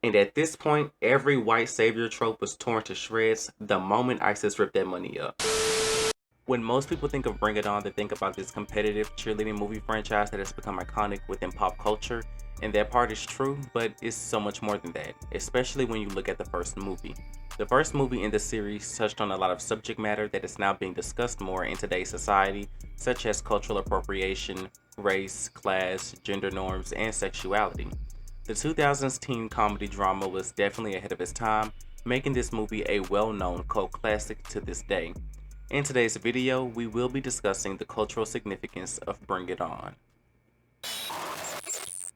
And at this point, every white savior trope was torn to shreds the moment ISIS ripped that money up. When most people think of Bring It On, they think about this competitive cheerleading movie franchise that has become iconic within pop culture, and that part is true, but it's so much more than that, especially when you look at the first movie. The first movie in the series touched on a lot of subject matter that is now being discussed more in today's society, such as cultural appropriation, race, class, gender norms, and sexuality. The 2000s teen comedy drama was definitely ahead of its time, making this movie a well-known cult classic to this day. In today's video, we will be discussing the cultural significance of Bring It On.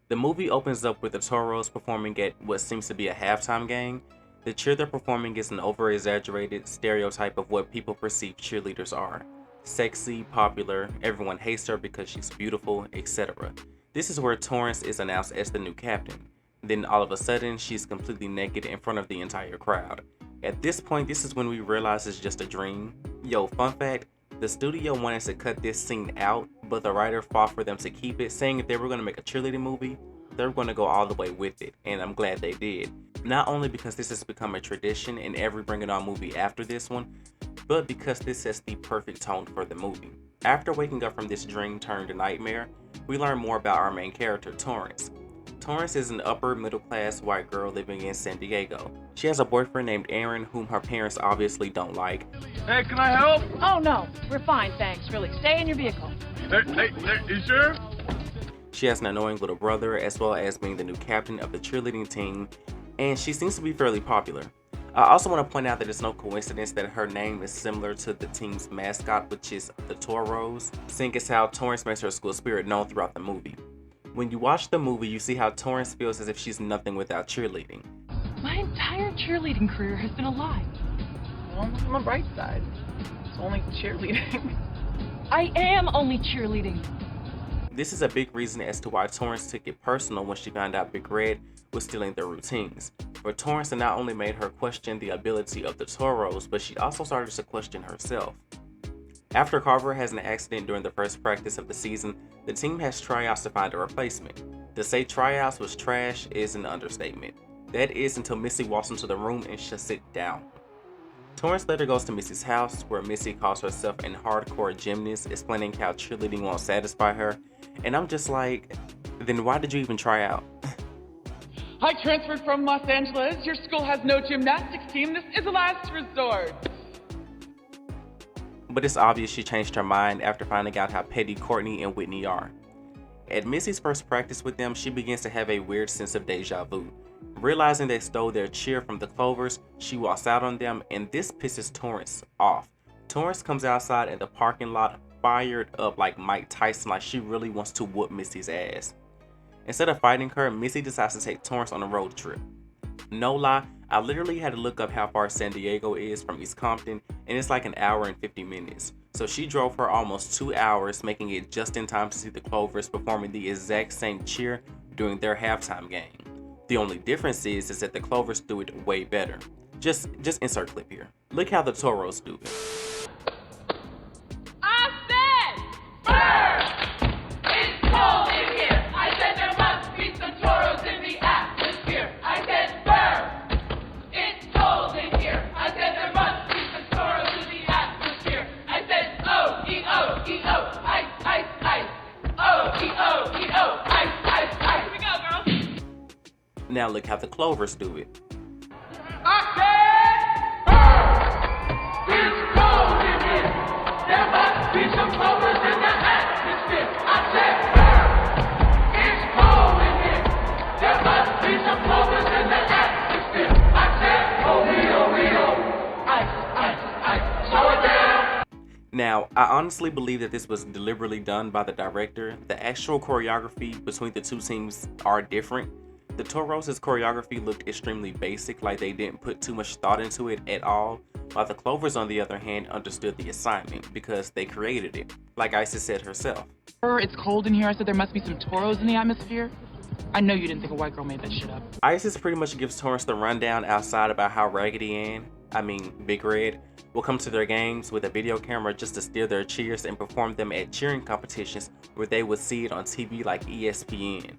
The movie opens up with the Toros performing at what seems to be a halftime game. The cheer they're performing is an over-exaggerated stereotype of what people perceive cheerleaders are. Sexy, popular, everyone hates her because she's beautiful, etc. This is where Torrance is announced as the new captain. Then all of a sudden, she's completely naked in front of the entire crowd. At this point, this is when we realize it's just a dream. Yo, fun fact, the studio wanted to cut this scene out, but the writer fought for them to keep it, saying if they were going to make a cheerleading movie, they were going to go all the way with it, and I'm glad they did. Not only because this has become a tradition in every Bring It On movie after this one, but because this sets the perfect tone for the movie. After waking up from this dream turned nightmare, we learn more about our main character, Torrance. Torrance is an upper middle class white girl living in San Diego. She has a boyfriend named Aaron whom her parents obviously don't like. Hey, can I help? Oh, no. We're fine, thanks. Really. Stay in your vehicle. Hey, you sure? She has an annoying little brother as well as being the new captain of the cheerleading team, and she seems to be fairly popular. I also want to point out that it's no coincidence that her name is similar to the team's mascot, which is the Toros, seeing as how Torrance makes her school spirit known throughout the movie. When you watch the movie, you see how Torrance feels as if she's nothing without cheerleading. My entire cheerleading career has been a lie. Well, look on the bright side. It's only cheerleading. I am only cheerleading. This is a big reason as to why Torrance took it personal when she found out Big Red was stealing their routines. For Torrance, it not only made her question the ability of the Toros, but she also started to question herself. After Carver has an accident during the first practice of the season, the team has tryouts to find a replacement. To say tryouts was trash is an understatement. That is until Missy walks into the room and shuts it down. Torrance later goes to Missy's house, where Missy calls herself an hardcore gymnast, explaining how cheerleading won't satisfy her. And I'm just like, then why did you even try out? I transferred from Los Angeles. Your school has no gymnastics team. This is a last resort. But it's obvious she changed her mind after finding out how petty Courtney and Whitney are. At Missy's first practice with them, she begins to have a weird sense of deja vu. Realizing they stole their cheer from the Clovers, she walks out on them, and this pisses Torrance off. Torrance comes outside in the parking lot fired up like Mike Tyson, like she really wants to whoop Missy's ass. Instead of fighting her, Missy decides to take Torrance on a road trip. No lie, I literally had to look up how far San Diego is from East Compton, and it's like an hour and 50 minutes. So she drove her almost 2 hours, making it just in time to see the Clovers performing the exact same cheer during their halftime game. The only difference is that the Clovers do it way better. Just insert clip here. Look how the Toros do it. I said! Burn! It's cold in here. I said there must be some toros in the atmosphere. I said burn! It's cold in here. I said there must be some toros in the atmosphere. I said O, E, ice, ice, ice. O, E, ice, ice, ice. Here we go, girls. Now look how the Clovers do it. I said burn! It's cold in here. There must be some toros in the atmosphere. I said burn! It's cold in here. There must be some toros in the atmosphere. I said ice, ice, ice. Slow it down. Now, I honestly believe that this was deliberately done by the director. The actual choreography between the two teams are different. The Toros' choreography looked extremely basic, like they didn't put too much thought into it at all, while the Clovers on the other hand understood the assignment because they created it, like Isis said herself. It's cold in here. I said there must be some toros in the atmosphere. I know you didn't think a white girl made that shit up. Isis pretty much gives Torrance the rundown outside about how Big Red, will come to their games with a video camera just to steal their cheers and perform them at cheering competitions where they would see it on TV like ESPN.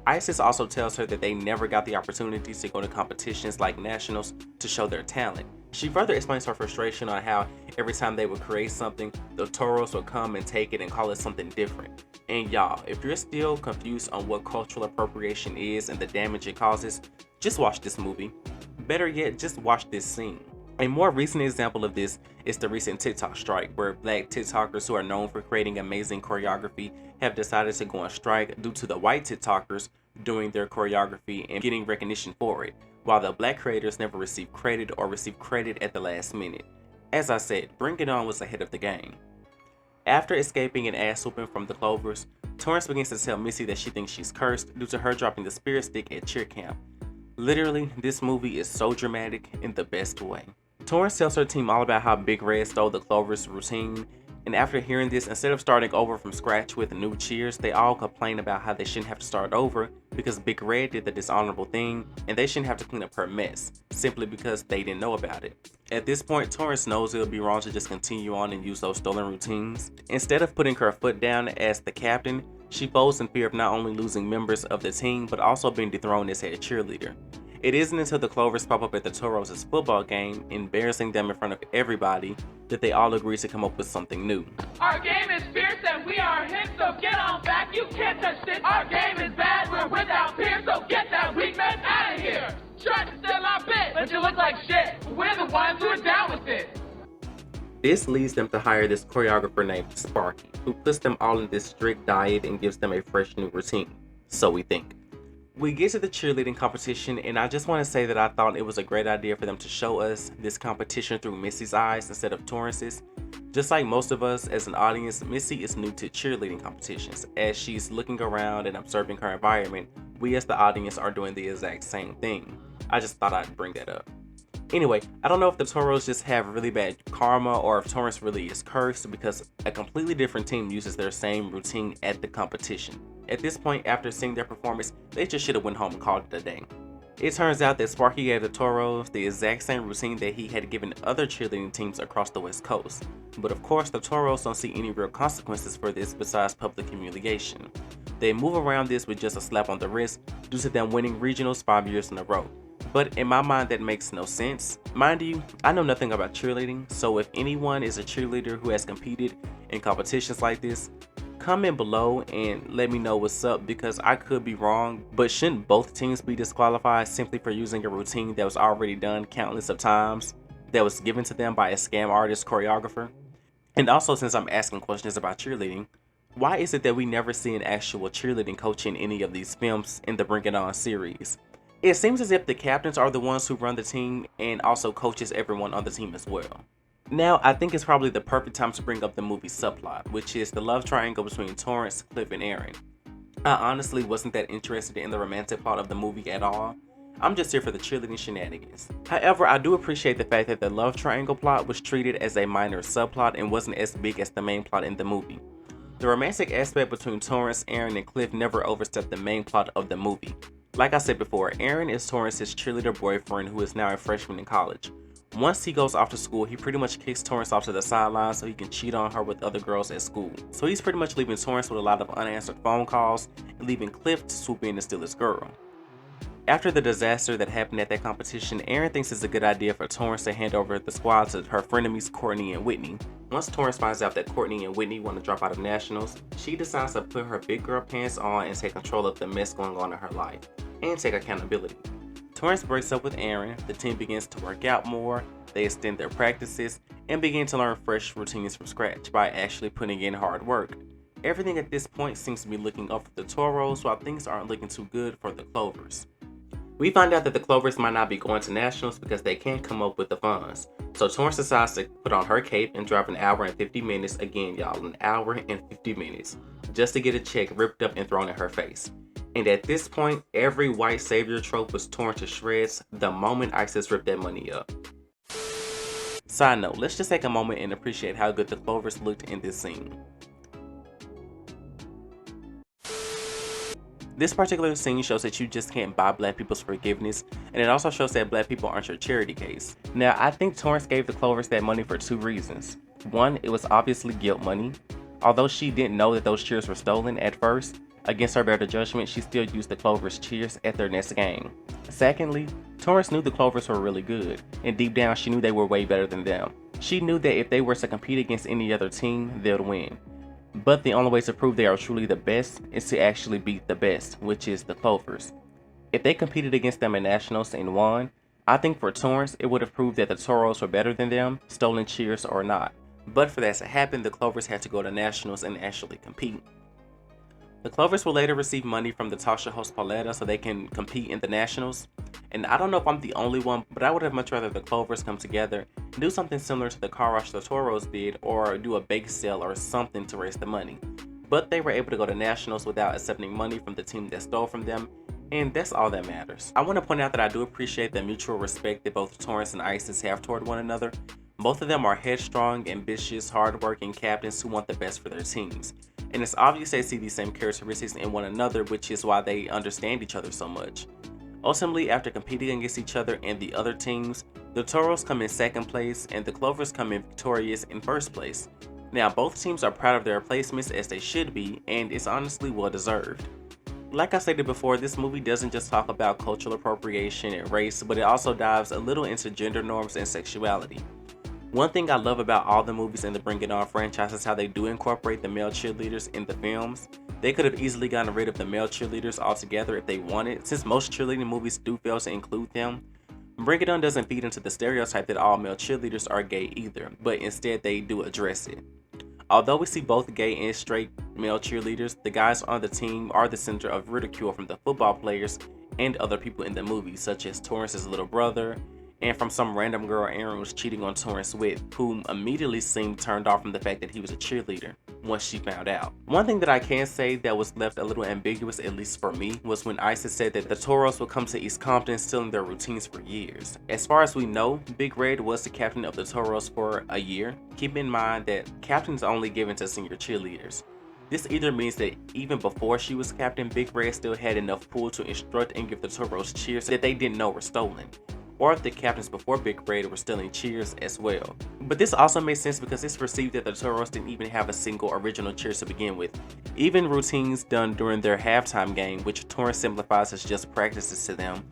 Isis also tells her that they never got the opportunities to go to competitions like nationals to show their talent. She further explains her frustration on how every time they would create something, the Toros would come and take it and call it something different. And y'all, if you're still confused on what cultural appropriation is and the damage it causes, just watch this movie. Better yet, just watch this scene. A more recent example of this is the recent TikTok strike, where black TikTokers who are known for creating amazing choreography have decided to go on strike due to the white TikTokers doing their choreography and getting recognition for it, while the black creators never received credit or received credit at the last minute. As I said, Bring It On was ahead of the game. After escaping an ass whooping from the Clovers, Torrance begins to tell Missy that she thinks she's cursed due to her dropping the spirit stick at cheer camp. Literally, this movie is so dramatic in the best way. Torrance tells her team all about how Big Red stole the Clovers' routine, and after hearing this, instead of starting over from scratch with new cheers, they all complain about how they shouldn't have to start over because Big Red did the dishonorable thing and they shouldn't have to clean up her mess, simply because they didn't know about it. At this point, Torrance knows it would be wrong to just continue on and use those stolen routines. Instead of putting her foot down as the captain, she folds in fear of not only losing members of the team, but also being dethroned as head cheerleader. It isn't until the Clovers pop up at the Toros' football game, embarrassing them in front of everybody, that they all agree to come up with something new. Our game is fierce and we are hip, so get on back, you can't touch this. Our game is bad, we're without peers, so get that weak mess out of here. Try to steal our bit, but you look like shit. We're the ones who are down with it. This leads them to hire this choreographer named Sparky, who puts them all in this strict diet and gives them a fresh new routine. So we think. We get to the cheerleading competition, and I just want to say that I thought it was a great idea for them to show us this competition through Missy's eyes instead of Torrance's. Just like most of us as an audience, Missy is new to cheerleading competitions. As she's looking around and observing her environment, we as the audience are doing the exact same thing. I just thought I'd bring that up. Anyway, I don't know if the Toros just have really bad karma or if Torrance really is cursed because a completely different team uses their same routine at the competition. At this point, after seeing their performance, they just should have went home and called it a day. It turns out that Sparky gave the Toros the exact same routine that he had given other cheerleading teams across the West Coast. But of course, the Toros don't see any real consequences for this besides public humiliation. They move around this with just a slap on the wrist due to them winning regionals 5 years in a row. But in my mind, that makes no sense. Mind you, I know nothing about cheerleading, so if anyone is a cheerleader who has competed in competitions like this, comment below and let me know what's up because I could be wrong, but shouldn't both teams be disqualified simply for using a routine that was already done countless of times, that was given to them by a scam artist choreographer? And also, since I'm asking questions about cheerleading, why is it that we never see an actual cheerleading coach in any of these films in the Bring It On series? It seems as if the captains are the ones who run the team and also coaches everyone on the team as well. Now, I think it's probably the perfect time to bring up the movie subplot, which is the love triangle between Torrance, Cliff, and Aaron. I honestly wasn't that interested in the romantic plot of the movie at all. I'm just here for the cheerleading shenanigans. However, I do appreciate the fact that the love triangle plot was treated as a minor subplot and wasn't as big as the main plot in the movie. The romantic aspect between Torrance, Aaron, and Cliff never overstepped the main plot of the movie. Like I said before, Aaron is Torrance's cheerleader boyfriend who is now a freshman in college. Once he goes off to school, he pretty much kicks Torrance off to the sideline so he can cheat on her with other girls at school. So he's pretty much leaving Torrance with a lot of unanswered phone calls and leaving Cliff to swoop in and steal his girl. After the disaster that happened at that competition, Aaron thinks it's a good idea for Torrance to hand over the squad to her frenemies Courtney and Whitney. Once Torrance finds out that Courtney and Whitney want to drop out of nationals, she decides to put her big girl pants on and take control of the mess going on in her life, and take accountability. Torrance breaks up with Aaron, the team begins to work out more, they extend their practices, and begin to learn fresh routines from scratch by actually putting in hard work. Everything at this point seems to be looking up for the Toros while things aren't looking too good for the Clovers. We find out that the Clovers might not be going to nationals because they can't come up with the funds. So Torrance decides to put on her cape and drive an hour and 50 minutes, again y'all, an hour and 50 minutes, just to get a check ripped up and thrown in her face. And at this point, every white savior trope was torn to shreds the moment Isis ripped that money up. Side note, let's just take a moment and appreciate how good the Clovers looked in this scene. This particular scene shows that you just can't buy black people's forgiveness, and it also shows that black people aren't your charity case. Now, I think Torrance gave the Clovers that money for two reasons. One, it was obviously guilt money. Although she didn't know that those cheers were stolen at first, Against her better judgment, she still used the Clovers' cheers at their next game. Secondly, Torrance knew the Clovers were really good, and deep down she knew they were way better than them. She knew that if they were to compete against any other team, they'd win. But the only way to prove they are truly the best is to actually beat the best, which is the Clovers. If they competed against them in Nationals and won, I think for Torrance it would have proved that the Toros were better than them, stolen cheers or not. But for that to happen, the Clovers had to go to Nationals and actually compete. The Clovers will later receive money from the talk show host Pauletta so they can compete in the Nationals. And I don't know if I'm the only one, but I would have much rather the Clovers come together and do something similar to the car rush the Toros did, or do a bake sale or something to raise the money. But they were able to go to Nationals without accepting money from the team that stole from them, and that's all that matters. I want to point out that I do appreciate the mutual respect that both Torrance and Isis have toward one another. Both of them are headstrong, ambitious, hardworking captains who want the best for their teams. And it's obvious they see these same characteristics in one another, which is why they understand each other so much. Ultimately, after competing against each other and the other teams, the Toros come in second place and the Clovers come in victorious in first place. Now, both teams are proud of their placements, as they should be, and it's honestly well deserved. Like I stated before, this movie doesn't just talk about cultural appropriation and race, but it also dives a little into gender norms and sexuality. One thing I love about all the movies in the Bring It On franchise is how they do incorporate the male cheerleaders in the films. They could have easily gotten rid of the male cheerleaders altogether if they wanted, since most cheerleading movies do fail to include them. Bring It On doesn't feed into the stereotype that all male cheerleaders are gay either, but instead they do address it. Although we see both gay and straight male cheerleaders, the guys on the team are the center of ridicule from the football players and other people in the movie, such as Torrance's little brother, and from some random girl Aaron was cheating on Torrance with, who immediately seemed turned off from the fact that he was a cheerleader once she found out. One thing that I can say that was left a little ambiguous, at least for me, was when Isis said that the Toros would come to East Compton stealing their routines for years. As far as we know, Big Red was the captain of the Toros for a year. Keep in mind that captains are only given to senior cheerleaders. This either means that even before she was captain, Big Red still had enough pull to instruct and give the Toros cheers that they didn't know were stolen, or if the captains before Big Red were stealing cheers as well. But this also makes sense because it's perceived that the Toros didn't even have a single original cheers to begin with. Even routines done during their halftime game, which Torrance simplifies as just practices to them,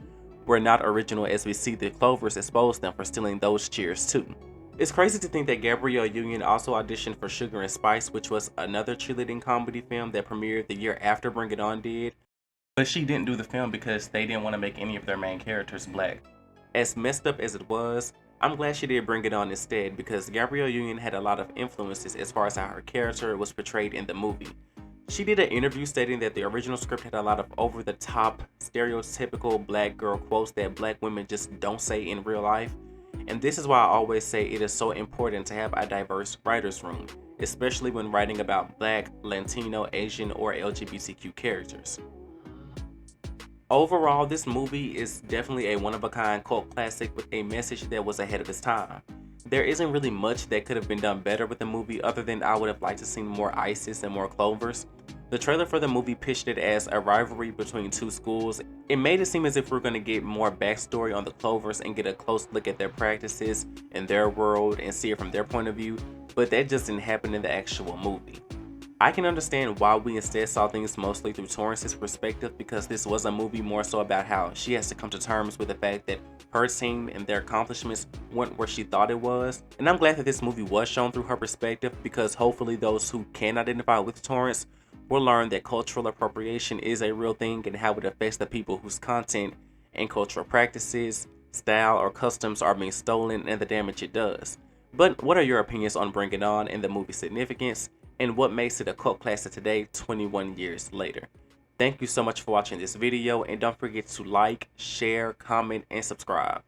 were not original, as we see the Clovers expose them for stealing those cheers too. It's crazy to think that Gabrielle Union also auditioned for Sugar and Spice, which was another cheerleading comedy film that premiered the year after Bring It On did, but she didn't do the film because they didn't want to make any of their main characters black. As messed up as it was, I'm glad she did Bring It On instead, because Gabrielle Union had a lot of influences as far as how her character was portrayed in the movie. She did an interview stating that the original script had a lot of over-the-top, stereotypical black girl quotes that black women just don't say in real life. And this is why I always say it is so important to have a diverse writer's room, especially when writing about black, Latino, Asian, or LGBTQ characters. Overall, this movie is definitely a one-of-a-kind cult classic with a message that was ahead of its time. There isn't really much that could have been done better with the movie other than I would have liked to see more Isis and more Clovers. The trailer for the movie pitched it as a rivalry between two schools. It made it seem as if we're going to get more backstory on the Clovers and get a close look at their practices and their world and see it from their point of view, but that just didn't happen in the actual movie. I can understand why we instead saw things mostly through Torrance's perspective, because this was a movie more so about how she has to come to terms with the fact that her team and their accomplishments weren't where she thought it was. And I'm glad that this movie was shown through her perspective, because hopefully those who can identify with Torrance will learn that cultural appropriation is a real thing and how it affects the people whose content and cultural practices, style, or customs are being stolen and the damage it does. But what are your opinions on Bring It On and the movie's significance, and what makes it a cult classic today, 21 years later? Thank you so much for watching this video, and don't forget to like, share, comment, and subscribe.